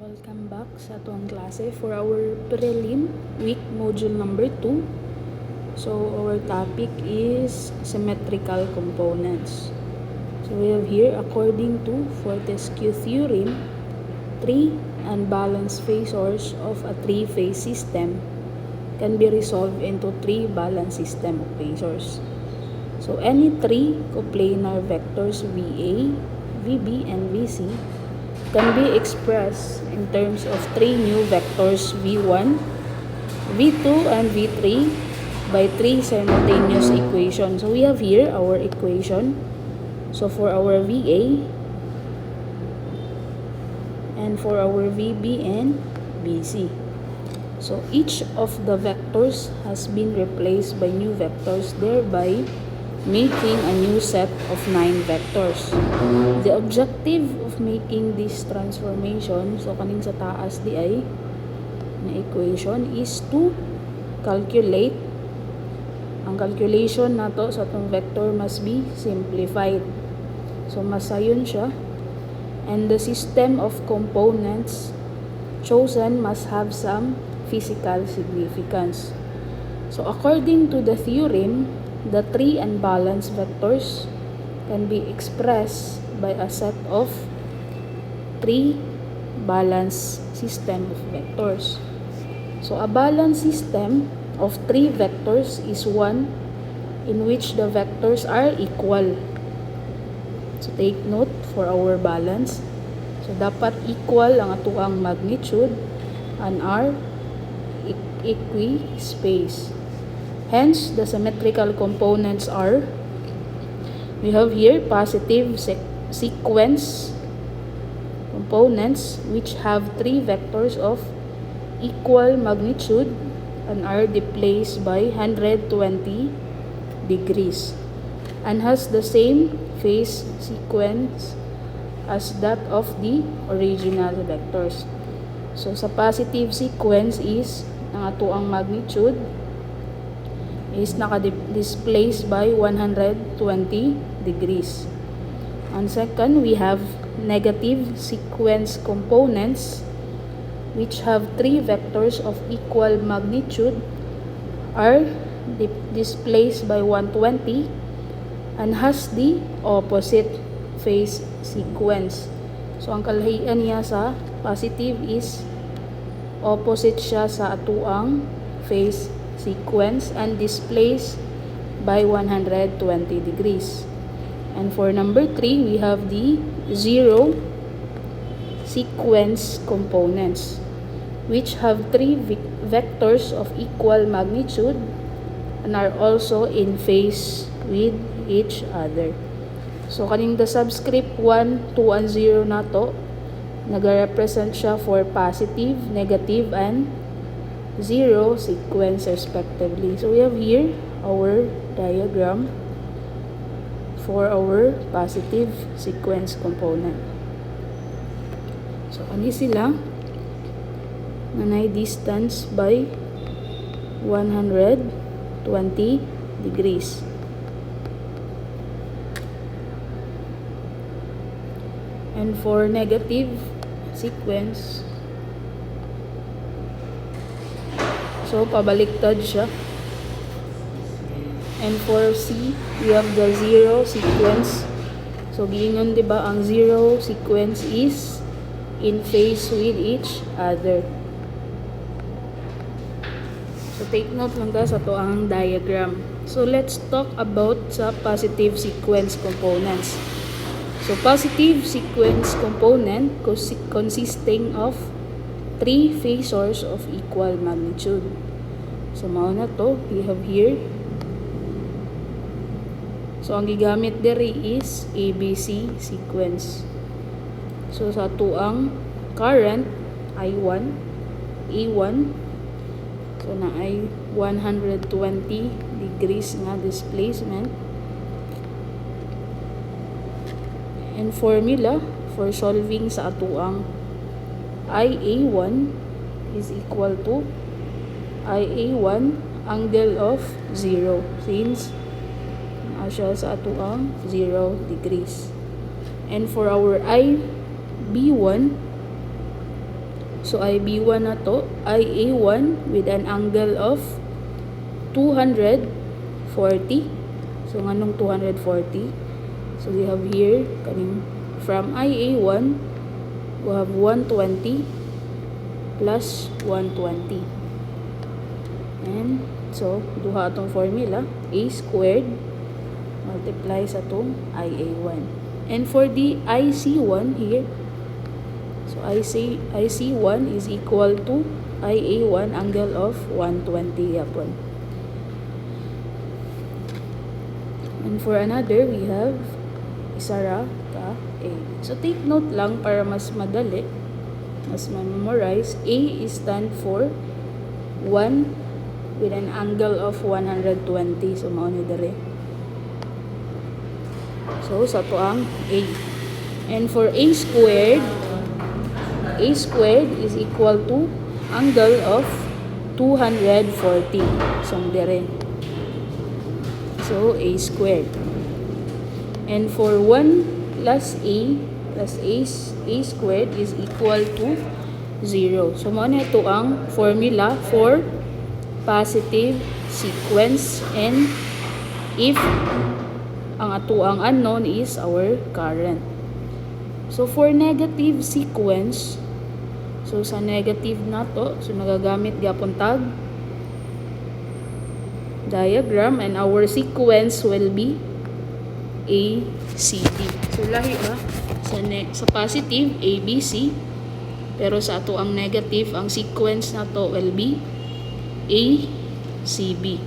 Welcome back sa atong klase for our prelim week module number 2. So our topic is symmetrical components. So we have here, according to Fortescue theorem, three unbalanced phasors of a three-phase system can be resolved into three balanced system of phasors. So any three coplanar vectors VA, VB, and VC can be expressed in terms of three new vectors V1, V2, and V3 by three simultaneous equations. So we have here our equation. So for our VA and for our VB and VC. So each of the vectors has been replaced by new vectors, thereby making a new set of 9 vectors. The objective of making this transformation, so kaning sa taas di ay na equation, is to calculate. Ang calculation nato sa itong vector must be simplified. So masayon siya. And the system of components chosen must have some physical significance. So according to the theorem, the three unbalanced vectors can be expressed by a set of three balanced system of vectors. So a balanced system of three vectors is one in which the vectors are equal. So take note for our balance. So dapat equal ang atuang magnitude and are equi-space. Hence, the symmetrical components are, we have here positive sequence components which have three vectors of equal magnitude and are displaced by 120 degrees and has the same phase sequence as that of the original vectors. So sa positive sequence is ang atuang magnitude is naka-displaced by 120 degrees. And second, we have negative sequence components which have three vectors of equal magnitude are displaced by 120 and has the opposite phase sequence. So ang kalahian niya sa positive is opposite siya sa atuang phase sequence and displaced by 120 degrees. And for number 3, we have the zero sequence components which have three vectors of equal magnitude and are also in phase with each other. So kaning the subscript 1, 2, and 0 nato nag-represent siya for positive, negative, and zero sequence respectively. So we have here our diagram for our positive sequence component. So ani sila nanay distance by 120 degrees. And for negative sequence, so pabaliktad siya. And for C, we have the zero sequence. So giingon diba ang zero sequence is in phase with each other. So take note lang ta sa to ang diagram. So let's talk about sa positive sequence components. So positive sequence component consisting of three phasors of equal magnitude. So mao na to, we have here. So ang gigamit diri is ABC sequence. So sa tuang current I1, A1, so na ay 120 degrees nga displacement. And formula for solving sa atuang IA1 is equal to IA1 angle of 0 since siya sa atuang 0 degrees. And for our IB1 So IB1 na to, IA1 with an angle of 240. So nganong 240? So we have here kaning from IA1 we have 120 plus 120. And so duha atong formula, A squared multiply sa atong IA1. And for the IC1 here, so IC1 is equal to IA1 angle of 120 yapon. And for another, we have isara ka A. So take note lang para mas madali, mas ma-memorize. A is stand for 1 with an angle of 120. So mao ni dire. So sa to ang A. And for A squared is equal to angle of 240. So dire. So A squared. And for 1 plus A squared is equal to 0. So mao na ito ang formula for positive sequence, and if ang ato ang unknown is our current. So for negative sequence, so sa negative na to, so nagagamit gyapon tag diagram, and our sequence will be ACD. So lahi sa positive ABC, pero sa ato ang negative, ang sequence na to will be ACB.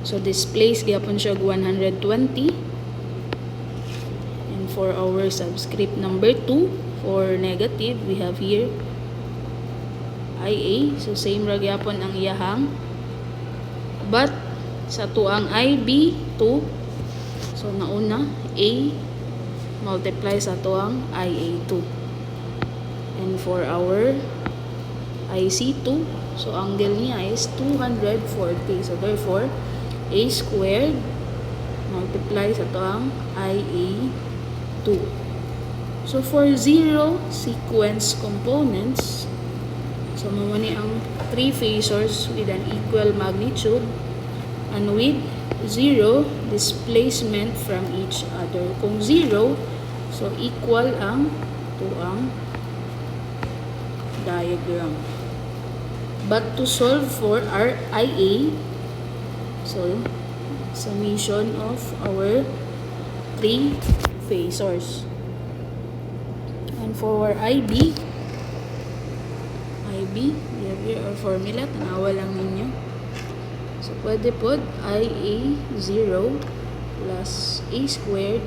So displace gyapon siya 120. And for our subscript number 2 for negative, we have here IA. So same ra gyapon ang iyahang, but sa tuang IB2, so nauna A multiply sa tuang IA2. And for our IC2, so angle niya is 240. So therefore A squared multiply sa tuang IA2. So for zero sequence components, so mamuni ang 3 phasors with an equal magnitude and with zero displacement from each other. Kung zero, so equal ang tuang diagram. But to solve for our IA, so summation of our 3 phasors. And for our IB, we have here our formula, tanawa lang ninyo. So pwede po IA0 plus A squared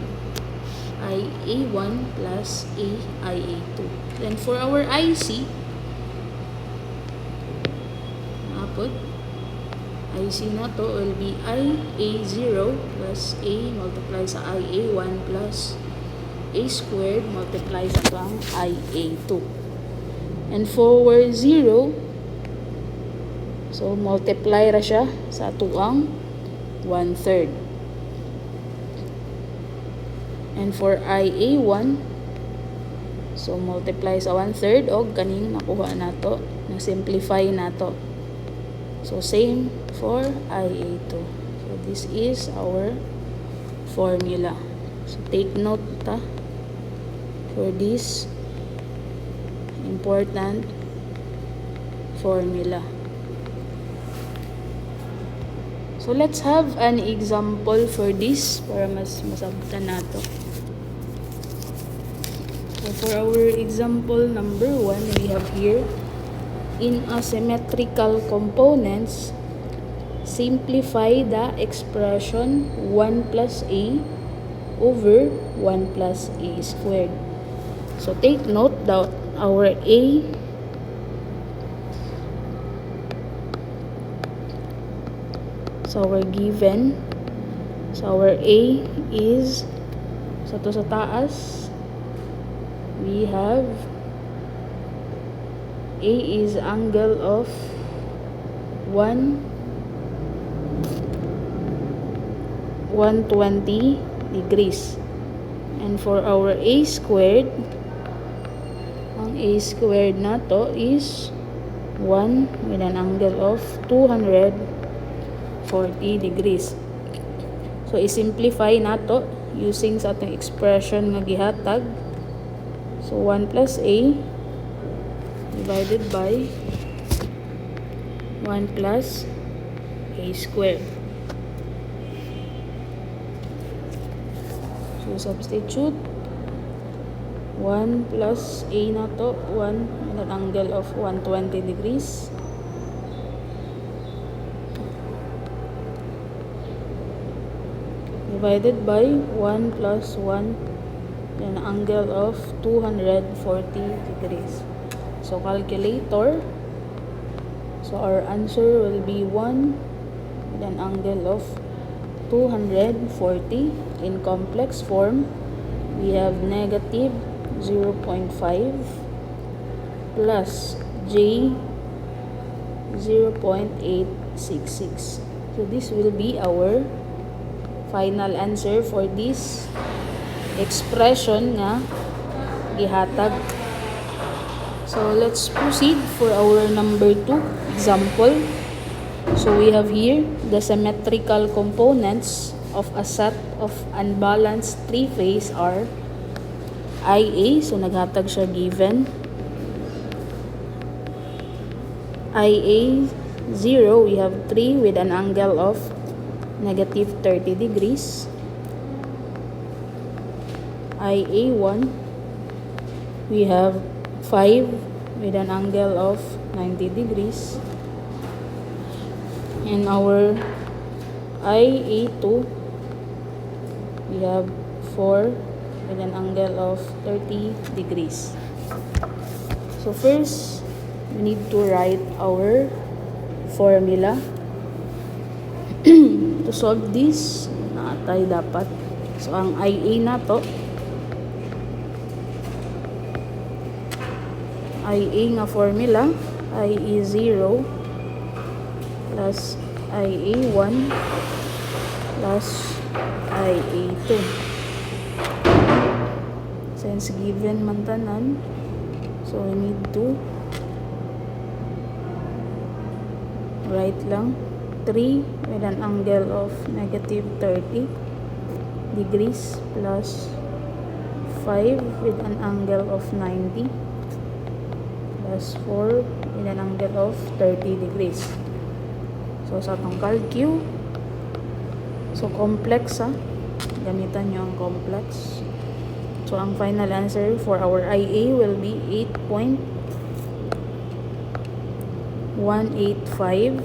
IA1 plus AIA2. Then for our IC, napod IC na to will be IA0 plus A multiply sa IA1 plus A squared multiply sa pang IA2. And for 0, so multiply ra siya sa tuang 1/3. And for IA1, so multiply sa 1/3 og kaning nakuha nato, na simplify nato. So same for IA2. So this is our formula. So take note for this important formula. So let's have an example for this para mas masabtan nato. So for our example number 1, we have here in asymmetrical components, simplify the expression 1 plus A over 1 plus A squared. So take note that our A so our given, so our A is sa to sa taas, we have A is angle of 120 degrees. And for our A squared, ang ang A squared na to is 1 with an angle of 240 degrees. So, isimplify na to using sa atong expression nga gihatag. So, 1 plus A divided by 1 plus A squared. So, substitute 1 plus A na to, 1 with an angle of 120 degrees. Divided by 1 plus 1 with an angle of 240 degrees. So, calculator. So, our answer will be 1 with an angle of 240. In complex form, we have negative 0.5 plus J 0.866. So, this will be our final answer for this expression nga gihatag. So, let's proceed for our number 2 example. So, we have here the symmetrical components of a set of unbalanced three-phase are IA. So, naghatag siya given. IA 0, we have 3 with an angle of negative 30 degrees. IA1, we have 5 with an angle of 90 degrees. And our IA2, we have 4 with an angle of 30 degrees. So first, we need to write our formula. To solve this, naatay dapat. So, ang IA na to, IA nga formula, IA 0 plus IA1 plus IA2. Since given man tanan, so we need to write lang 3 with an angle of negative 30 degrees plus 5 with an angle of 90 plus 4 with an angle of 30 degrees. So, sa itong calcu, so complex gamitan nyo ang complex. So, ang final answer for our IA will be 8.185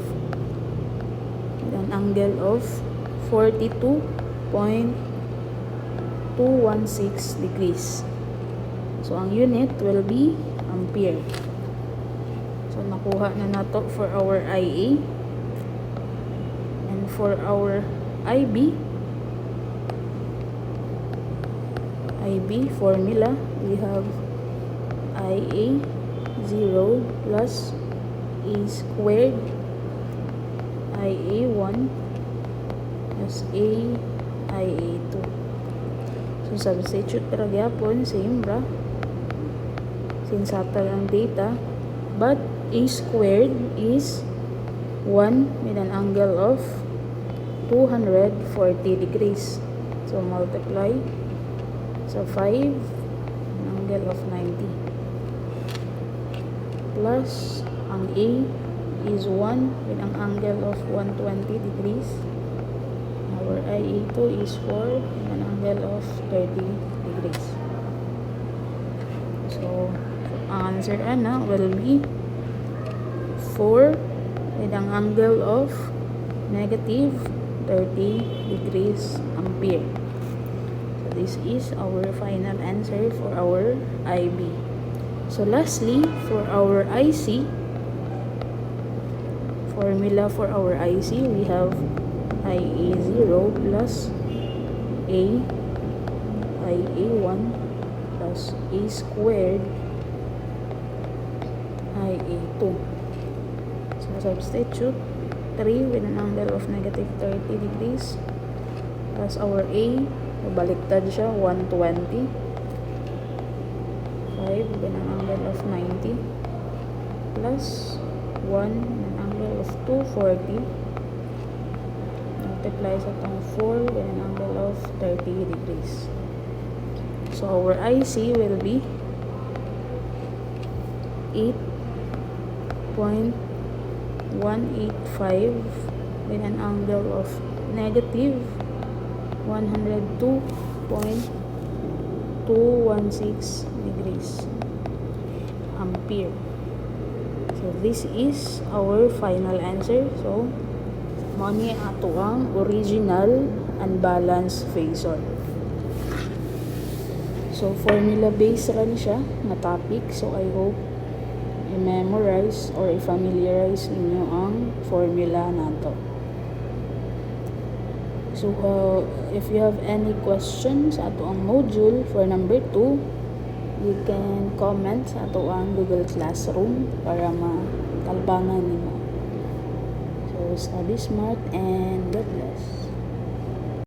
an angle of 42.216 degrees. So, ang unit will be ampere. So, nakuha na nato for our IA. And for our IB formula, we have IA 0 plus A squared IA1 plus IA2. So, substitute ra gyapon, same ra. Since atal ang data, but A squared is 1 with an angle of 240 degrees. So, multiply. So, 5 an angle of 90 plus ang A is 1 with an angle of 120 degrees. Our IA2 is 4 with an angle of 30 degrees. So, ang answer will be 4 with an angle of negative 30 degrees ampere. So, this is our final answer for our IB. So, lastly, for our IC, formula for our IC, we have IA0 plus IA1 plus A squared IA2. So, substitute 3 with an angle of negative 30 degrees plus our A, baliktad siya, 120. 5 with an angle of 1 with an angle of 240 multiply sa itong 4 with an angle of 30 degrees. So our IC will be 8.185 with an angle of negative 102.216 degrees ampere. So this is our final answer. So money ato ang original unbalanced phasor. So formula based ran siya na topic. So I hope i-memorize or i-familiarize ninyo ang formula nato. So if you have any questions sa ato ang module for number 2, you can comment sa ato ang Google Classroom para matalbangan nimo. So study smart and God bless.